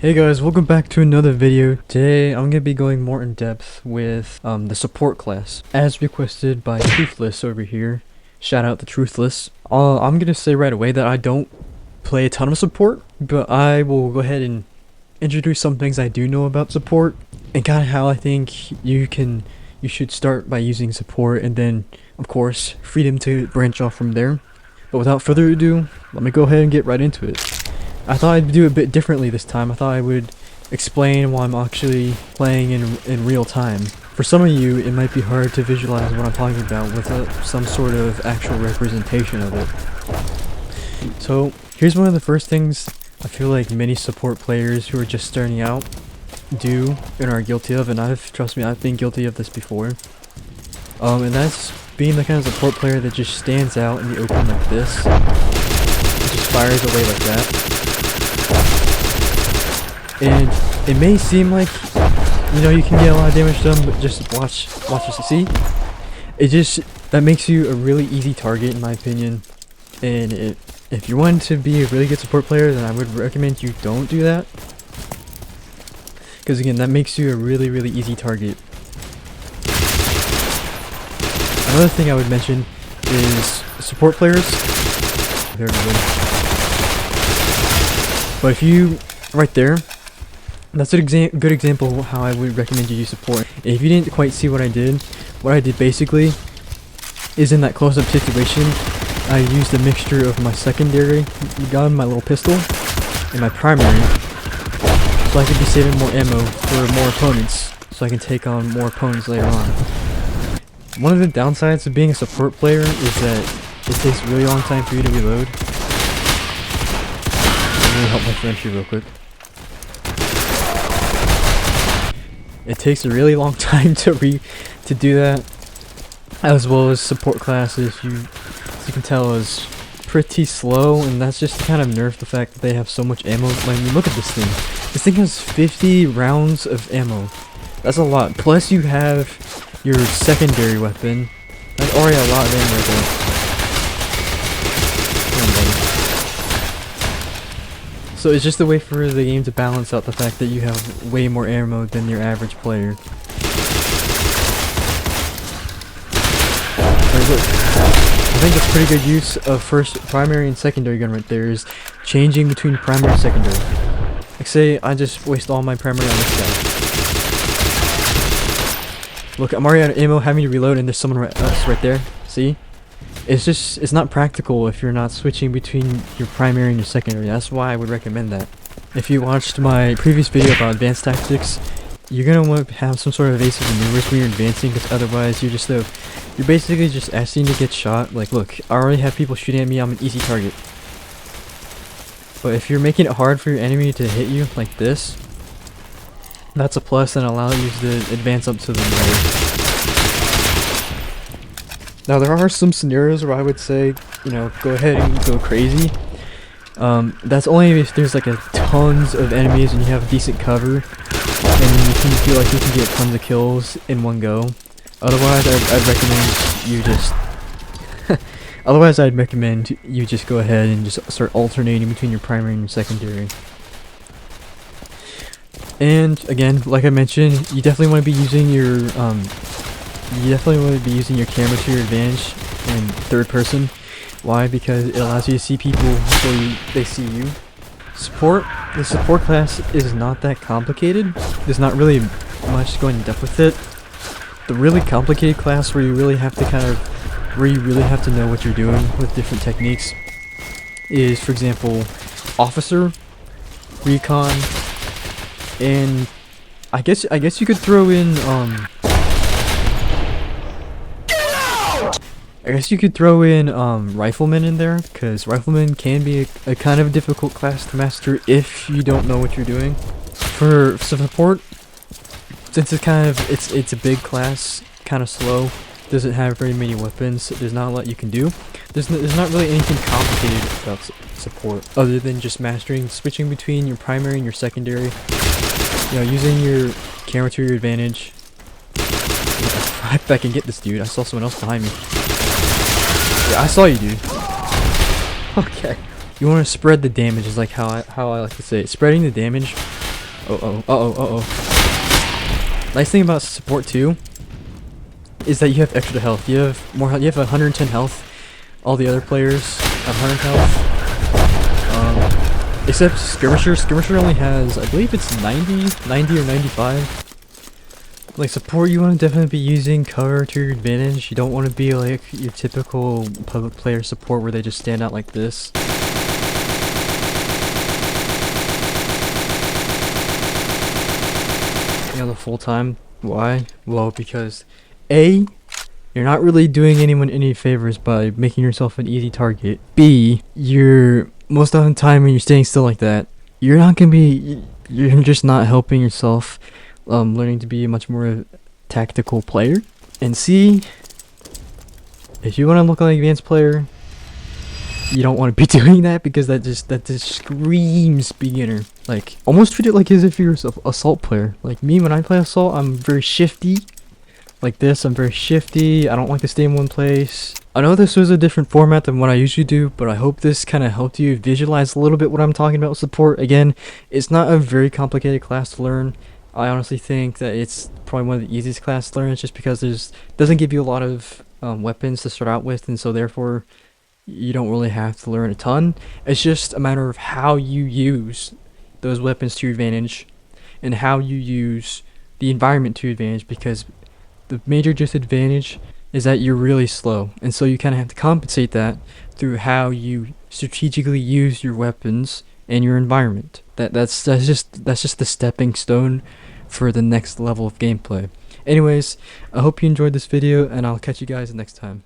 Hey guys, welcome back to another video. Today I'm going to be going more in depth with the support class as requested by Truthless over here. Shout out to Truthless. I'm going to say right away that I don't play a ton of support, but I will go ahead and introduce some things I do know about support and kind of how I think you should start by using support, and then of course freedom to branch off from there. But without further ado, let me go ahead and get right into it. I thought I'd do it a bit differently this time. I thought I would explain while I'm actually playing in real time. For some of you, it might be hard to visualize what I'm talking about without some sort of actual representation of it. So, here's one of the first things I feel like many support players who are just starting out do and are guilty of, and trust me, I've been guilty of this before. And that's being the kind of support player that just stands out in the open like this. It just fires away like that. And it may seem like, you can get a lot of damage done, but just watch this. See? That makes you a really easy target in my opinion. And if you want to be a really good support player, then I would recommend you don't do that. Because again, that makes you a really, really easy target. Another thing I would mention is support players. There we go. But if you, right there, that's a good example of how I would recommend you use support. If you didn't quite see what I did basically is in that close-up situation, I used a mixture of my secondary gun, my little pistol, and my primary, so I could be saving more ammo for more opponents, so I can take on more opponents later on. One of the downsides of being a support player is that it takes a really long time for you to reload. I'm gonna help my friend here real quick. It takes a really long time to do that, as well as support classes, as you can tell, is pretty slow, and that's just kind of nerfed the fact that they have so much ammo. Like, look at this thing. This thing has 50 rounds of ammo. That's a lot. Plus you have your secondary weapon. That's already a lot of ammo right there. So it's just a way for the game to balance out the fact that you have way more ammo than your average player. Look, I think it's pretty good use of primary and secondary gun right there, is changing between primary and secondary. Like, say I just waste all my primary on this guy. Look, I'm already out of ammo, having to reload, and there's someone else right there. See? It's not practical if you're not switching between your primary and your secondary. That's why I would recommend that. If you watched my previous video about advanced tactics, you're gonna want to have some sort of evasive maneuvers when you're advancing, because otherwise you're basically just asking to get shot. Like, look, I already have people shooting at me, I'm an easy target. But if you're making it hard for your enemy to hit you like this, that's a plus, and allows you to advance up to the middle. Now, there are some scenarios where I would say, go ahead and go crazy. That's only if there's like tons of enemies and you have decent cover, and you can feel like you can get tons of kills in one go. Otherwise, I'd recommend you just go ahead and just start alternating between your primary and your secondary. And again, like I mentioned, you definitely want to be using your camera to your advantage in third person. Why? Because it allows you to see people before they see you. The support class is not that complicated. There's not really much going in depth with it. The really complicated class where you really have to know what you're doing with different techniques is, for example, officer, recon, and I guess you could throw in rifleman in there, because rifleman can be a kind of difficult class to master if you don't know what you're doing. For support, since it's a big class, kind of slow, doesn't have very many weapons, there's not a lot you can do. There's not really anything complicated about support other than just switching between your primary and your secondary. Using your camera to your advantage. If I can get this dude, I saw someone else behind me. Yeah, I saw you, dude. Okay. You want to spread the damage, is like how I like to say it. Spreading the damage Nice thing about support too is that you have extra health. You have more health. You have 110 health. All the other players have 100 health. Except Skirmisher. Skirmisher only has, I believe it's 90 or 95. Like support, you want to definitely be using cover to your advantage. You don't want to be like your typical public player support where they just stand out like this. The full time. Why? Well, because A, you're not really doing anyone any favors by making yourself an easy target. B, you're most of the time when you're staying still like that, you're just not helping yourself learning to be a much more tactical player. And C, if you want to look like an advanced player, you don't want to be doing that because that just screams beginner. Like, almost treat it like as if you're an assault player. Like me, when I play assault, I'm very shifty. Like this, I'm very shifty. I don't like to stay in one place. I know this was a different format than what I usually do, but I hope this kind of helped you visualize a little bit what I'm talking about with support. Again, it's not a very complicated class to learn. I honestly think that it's probably one of the easiest classes to learn. It's just because doesn't give you a lot of weapons to start out with, and so therefore you don't really have to learn a ton. It's just a matter of how you use those weapons to your advantage and how you use the environment to your advantage, because the major disadvantage is that you're really slow, and so you kind of have to compensate that through how you strategically use your weapons and your environment. That's just the stepping stone for the next level of gameplay. Anyways, I hope you enjoyed this video, and I'll catch you guys next time.